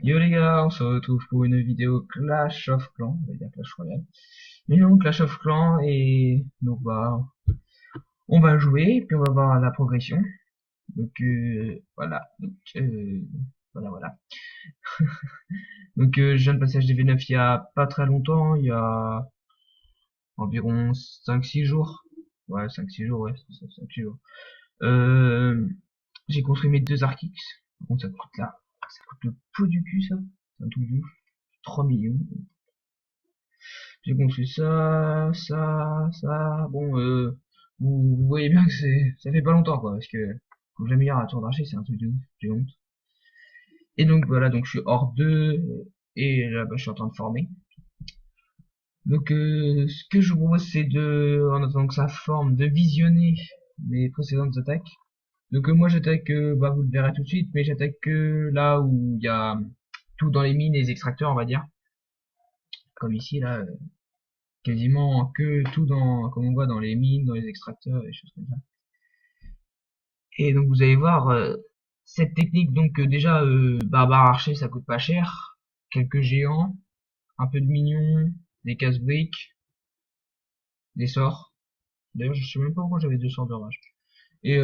Yo les gars, on se retrouve pour une vidéo Clash of Clans, on va dire Clash Royale. Mais non, Clash of Clans et donc bah on va jouer puis on va voir la progression. Donc voilà, voilà. Donc je viens de passer HDV9 il y a pas très longtemps, il y a environ 5-6 jours. Ouais, 5-6 jours, ouais, c'est ça, 5-6 jours. Euh, j'ai construit mes deux Archix. Par contre ça coûte le pot du cul ça. C'est un truc de ouf. 3 millions. J'ai construit ça. Bon, vous voyez bien que ça fait pas longtemps, quoi, parce que faut que j'améliore la tour d'archer, c'est un truc de ouf, j'ai honte. Et donc voilà, donc je suis hors 2, et là, bah, je suis en train de former. Donc, ce que je vous propose, c'est en attendant que ça forme, de visionner mes précédentes attaques. Donc, moi, j'attaque, bah, vous le verrez tout de suite, mais j'attaque que là où il y a tout dans les mines et les extracteurs, on va dire. Comme ici, là, quasiment que tout comme on voit dans les mines, dans les extracteurs et choses comme ça. Et donc vous allez voir cette technique, donc déjà barbare archer ça coûte pas cher, quelques géants, un peu de minions, des casse-briques, des sorts. D'ailleurs je sais même pas pourquoi j'avais 2 sorts de rage. Et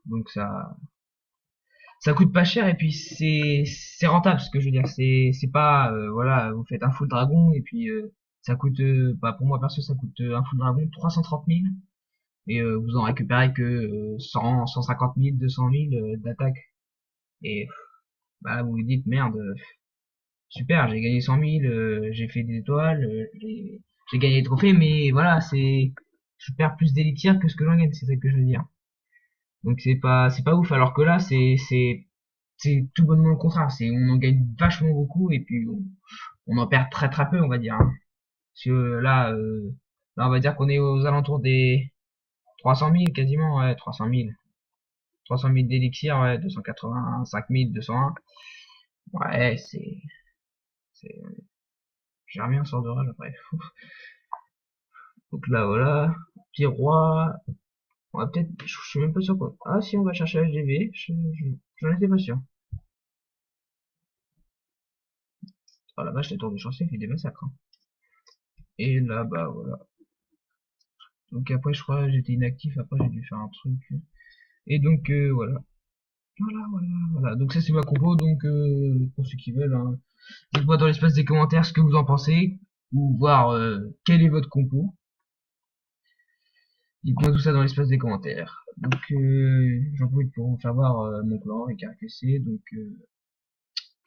donc ça coûte pas cher et puis c'est rentable ce que je veux dire. C'est pas voilà, vous faites un full dragon et puis ça coûte bah pour moi perso ça coûte un full dragon 330 000 et vous en récupérez que 100, 150 000, 200 000 d'attaque. Et bah vous vous dites merde, super, j'ai gagné 100 000, j'ai fait des étoiles, j'ai gagné des trophées, mais voilà, je perds plus d'élixir que ce que j'en gagne, c'est ça que je veux dire. Donc c'est pas ouf, alors que là c'est tout bonnement le contraire, on en gagne vachement beaucoup et puis on en perd très très peu, on va dire, hein. Parce que là on va dire qu'on est aux alentours des 300 000 quasiment, ouais, 300 000. 300 000 d'élixir, ouais, 285 201. Ouais, c'est, j'ai remis un sort de rage après. Donc là, voilà. Petit roi. On va peut-être, je suis même pas sûr quoi. Ah si, on va chercher HDV. J'en étais pas sûr. Oh la vache, les tours de chance, il fait des massacres, hein. Et là, bah voilà. Donc après, je crois, j'étais inactif. Après, j'ai dû faire un truc. Et donc, voilà. Voilà. Donc ça, c'est ma compo. Donc, pour ceux qui veulent, hein, dites-moi dans l'espace des commentaires ce que vous en pensez. Ou voir quelle est votre compo. Dites-moi tout ça dans l'espace des commentaires. Donc, j'en profite pour vous faire voir mon clan avec un QC. Donc,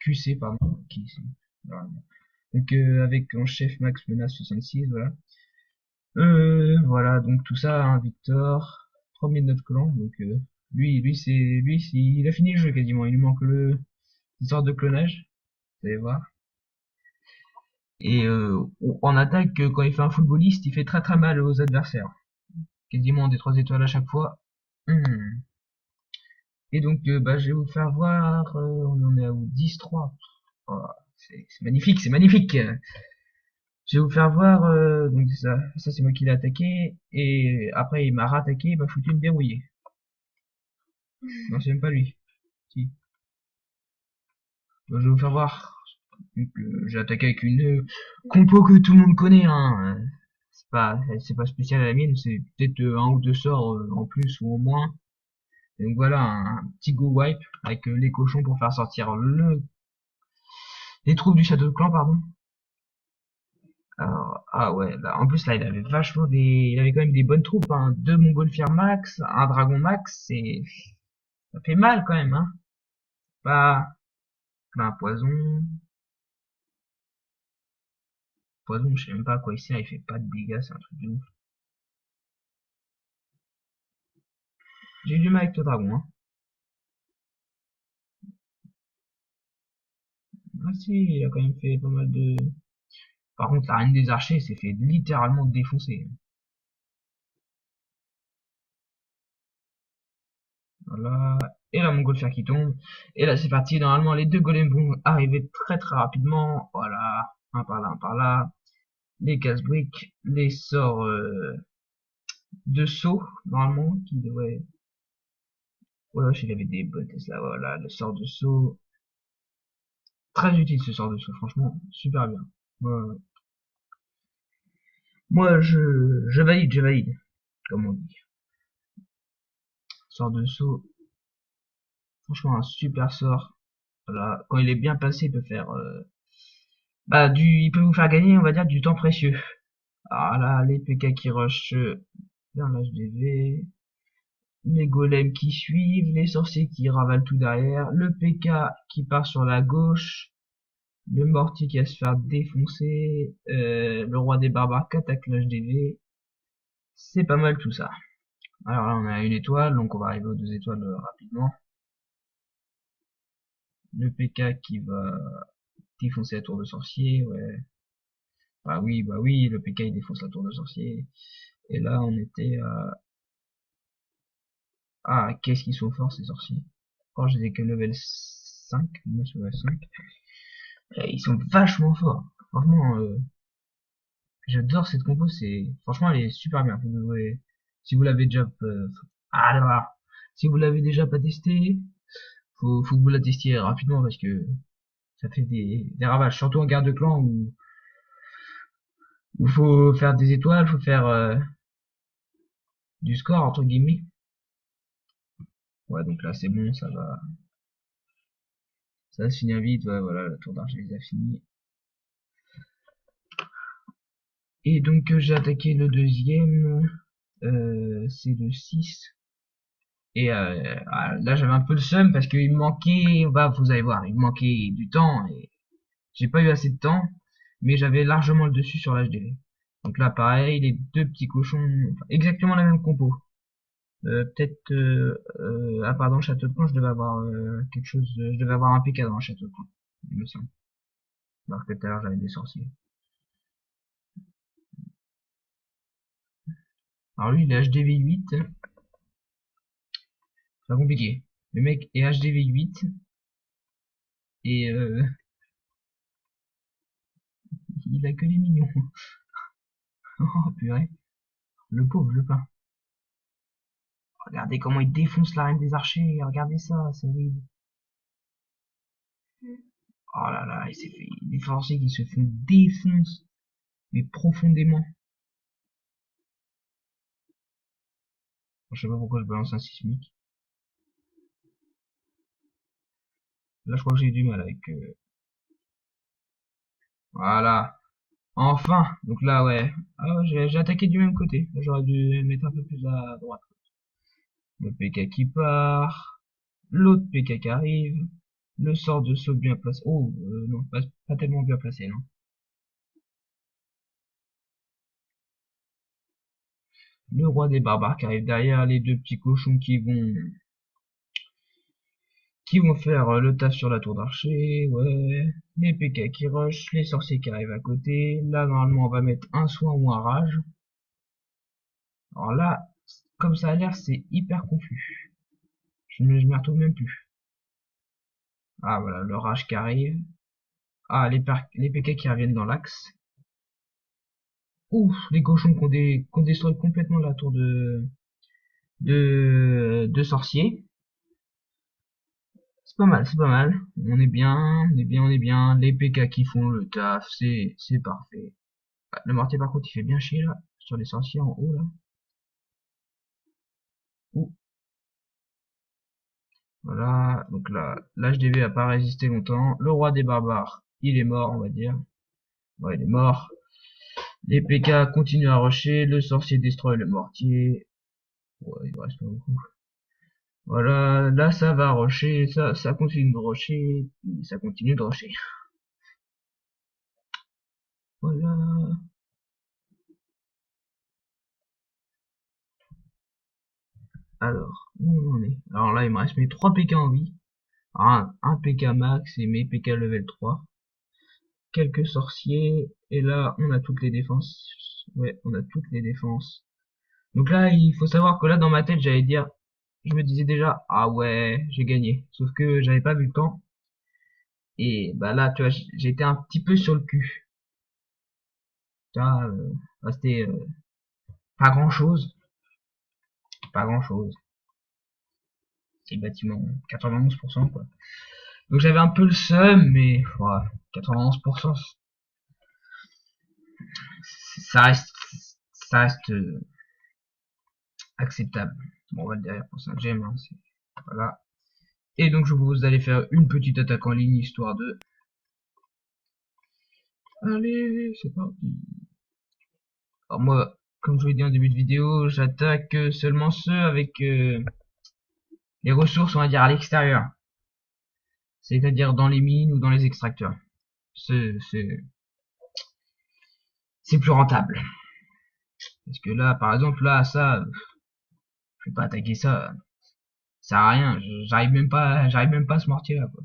QC, pardon. Qui, voilà. Donc, avec en chef Max Menace 66, voilà. Voilà, donc tout ça, hein, Victor, premier de notre clan. Donc, il a fini le jeu quasiment. Il lui manque une sorte de clonage. Vous allez voir. Et en attaque, quand il fait un footballiste, il fait très très mal aux adversaires. Quasiment des 3 étoiles à chaque fois. Hmm. Et donc, bah, je vais vous faire voir, on en est à où 10-3. Oh, c'est magnifique, c'est magnifique. Je vais vous faire voir, donc ça c'est moi qui l'ai attaqué, et après il m'a rattaqué, il m'a foutu une dérouillée. Non, c'est même pas lui. Si. Donc, je vais vous faire voir. Donc, j'ai attaqué avec une compo que tout le monde connaît, hein. C'est pas spécial à la mienne, c'est peut-être un ou deux sorts en plus ou en moins. Et donc voilà, un petit go wipe avec les cochons pour faire sortir les troupes du château de clan, pardon. Alors, ah ouais, là, en plus là il avait quand même des bonnes troupes, hein. Deux montgolfières max, un dragon max, ça fait mal quand même, hein. Pas, un poison, je sais même pas à quoi il sert, il fait pas de dégâts, c'est un truc de ouf. J'ai eu du mal avec le dragon, hein. Ah si, il a quand même fait pas mal de... Par contre, la reine des archers s'est fait littéralement défoncer. Voilà. Et la montgolfière qui tombe. Et là, c'est parti. Normalement, les deux golems vont arriver très très rapidement. Voilà. Un par là, un par là. Les casse-briques, les sorts de saut, normalement, qui devrait... Ouais, il avait des bottes, là, voilà, le sort de saut. Très utile ce sort de saut, franchement, super bien. Moi je valide, comme on dit. Sort de saut, franchement un super sort. Voilà, quand il est bien placé, il peut faire il peut vous faire gagner, on va dire, du temps précieux. Alors là, les PK qui rushent vers l'HDV, les golems qui suivent, les sorciers qui ravalent tout derrière, le PK qui part sur la gauche, le mortier qui va se faire défoncer, le roi des barbares qui attaque l'HDV. C'est pas mal tout ça. Alors là, on a une étoile, donc on va arriver aux 2 étoiles rapidement. Le PK qui va défoncer la tour de sorcier, ouais. Bah oui, le PK il défonce la tour de sorcier. Et là, on était à... Ah, qu'est-ce qu'ils sont forts ces sorciers. Quand je disais que level 5, moi je level 5. Et ils sont vachement forts. Franchement, j'adore cette compo, franchement elle est super bien. Vous devrez, si vous l'avez déjà, ah là, si vous l'avez déjà pas testé, faut que vous la testiez rapidement parce que ça fait des ravages, surtout en garde de clan où faut faire des étoiles, faut faire du score entre guillemets. Ouais, donc là c'est bon, ça va se finir vite. Ouais, voilà, la tour d'argent les a fini. Et donc j'ai attaqué le deuxième, c'est le 6. Et là j'avais un peu le seum parce qu'il me manquait, bah vous allez voir, il me manquait du temps et j'ai pas eu assez de temps, mais j'avais largement le dessus sur l'HDV. Donc là pareil, les deux petits cochons, enfin, exactement la même compo. Peut-être ah pardon, château de camp, je devais avoir quelque chose, je devais avoir un PK dans le château de camp, il me semble. Alors que tout à l'heure j'avais des sorciers. Alors lui il est HDV 8, c'est pas compliqué. Le mec est HDV 8 et il a que les mignons. Oh purée, le pauvre le pain. Regardez comment il défonce la reine des archers, regardez ça, c'est horrible. Oh là là, il s'est fait des forcés qui se font défoncer, mais profondément. Je sais pas pourquoi je balance un sismique. Là, je crois que j'ai du mal avec... Voilà. Enfin. Donc là, ouais. Ah ouais, j'ai attaqué du même côté. J'aurais dû mettre un peu plus à droite. Le PK qui part. L'autre PK qui arrive. Le sort de saut bien placé. Oh, non, pas tellement bien placé, non. Le roi des barbares qui arrive derrière. Les deux petits cochons qui vont faire le taf sur la tour d'archer, ouais, les PK qui rush, les sorciers qui arrivent à côté, là normalement on va mettre un soin ou un rage. Alors là, comme ça a l'air, c'est hyper confus. Je m'y retrouve même plus. Ah voilà, le rage qui arrive. Ah, les PK qui reviennent dans l'axe. Ouf, les cochons qui ont détruit complètement la tour de sorciers. C'est pas mal, c'est pas mal. On est bien, on est bien, on est bien. Les PK qui font le taf, c'est parfait. Le mortier par contre il fait bien chier là, sur les sorciers en haut là. Ouh, voilà, donc là, l'HDV a pas résisté longtemps. Le roi des barbares, il est mort on va dire. Ouais, il est mort. Les PK continuent à rusher, le sorcier destroy le mortier. Ouais, il reste pas beaucoup. Voilà, là ça va rusher, ça continue de rusher, ça continue de rusher. Voilà. Alors, où on en est? Alors là, il me reste mes 3 PK en vie. Un PK max et mes PK level 3. Quelques sorciers, et là on a toutes les défenses. Ouais, on a toutes les défenses. Donc là, il faut savoir que là dans ma tête, je me disais déjà, ah ouais, j'ai gagné. Sauf que j'avais pas vu le temps. Et bah là, tu vois, j'étais un petit peu sur le cul. Tu vois, restait pas grand chose, pas grand chose. C'est le bâtiment 91% quoi. Donc j'avais un peu le seum, mais ouais, 91%, ça reste, ça reste acceptable. Bon, on va le derrière pour Saint-James, hein, voilà. Et donc je vous propose d'aller faire une petite attaque en ligne, histoire de... Allez, c'est parti. Alors moi, comme je vous l'ai dit en début de vidéo, j'attaque seulement ceux avec les ressources, on va dire, à l'extérieur. C'est-à-dire dans les mines ou dans les extracteurs. C'est plus rentable. Parce que là, par exemple, là, ça, je vais pas attaquer ça. Ça sert à rien. J'arrive même pas à ce mortier là, quoi.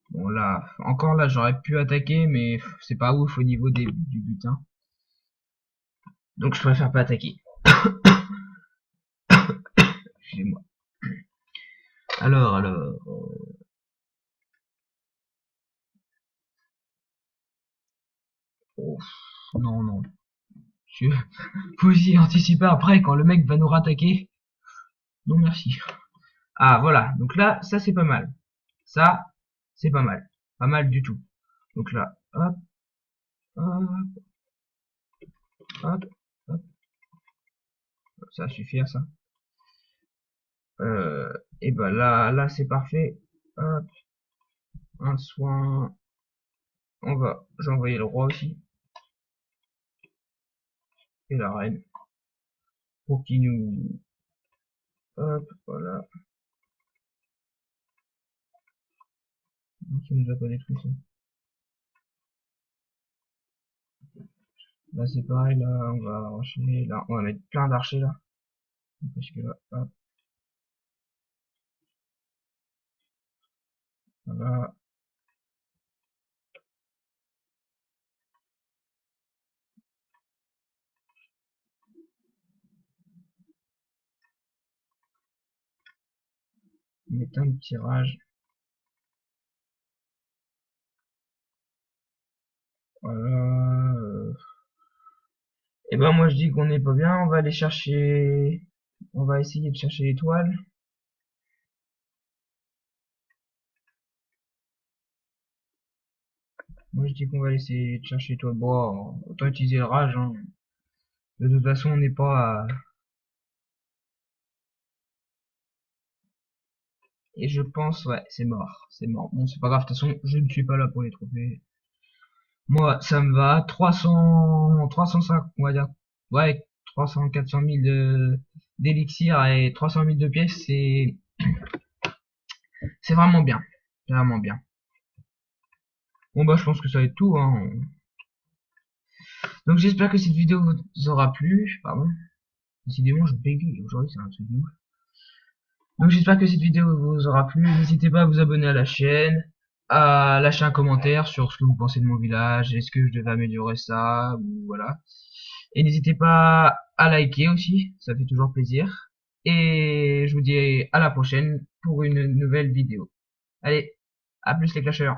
Bon là, encore là, j'aurais pu attaquer, mais c'est pas ouf au niveau du butin. Donc je préfère pas attaquer. Excusez-moi. Alors. Oh, non, non. Je... Faut aussi anticiper après quand le mec va nous rattaquer. Non merci. Ah voilà, donc là, ça c'est pas mal. Ça, c'est pas mal. Pas mal du tout. Donc là, hop, hop, hop, hop. Ça va suffire ça. Et ben là c'est parfait. Hop, un soin. J'ai envoyé le roi aussi. Et la reine. Pour qu'il nous... Hop, voilà. Ça nous a pas détruit ça. Là c'est pareil, là on va enchaîner, là on va mettre plein d'archers là. Parce que là, hop, voilà. On met un tirage. Voilà. Et ben moi je dis qu'on est pas bien, on va aller chercher... On va essayer de chercher l'étoile. Moi je dis qu'on va essayer de chercher l'étoile. Bon, autant utiliser le rage, hein. De toute façon on n'est pas à... Et je pense, ouais, c'est mort. C'est mort. Bon, c'est pas grave, de toute façon, je ne suis pas là pour les trophées. Moi, ça me va. 305, on va dire. Ouais, 300, 400 000 d'élixir et 300 000 de pièces, c'est vraiment bien. C'est vraiment bien. Bon, bah, je pense que ça va être tout, hein. Donc, j'espère que cette vidéo vous aura plu. Pardon. Décidément, je bégaye. Aujourd'hui, c'est un truc de ouf. Donc, j'espère que cette vidéo vous aura plu. N'hésitez pas à vous abonner à la chaîne, à lâcher un commentaire sur ce que vous pensez de mon village. Est-ce que je devais améliorer ça, ou voilà. Et n'hésitez pas à liker aussi, ça fait toujours plaisir. Et je vous dis à la prochaine pour une nouvelle vidéo. Allez, à plus les clasheurs.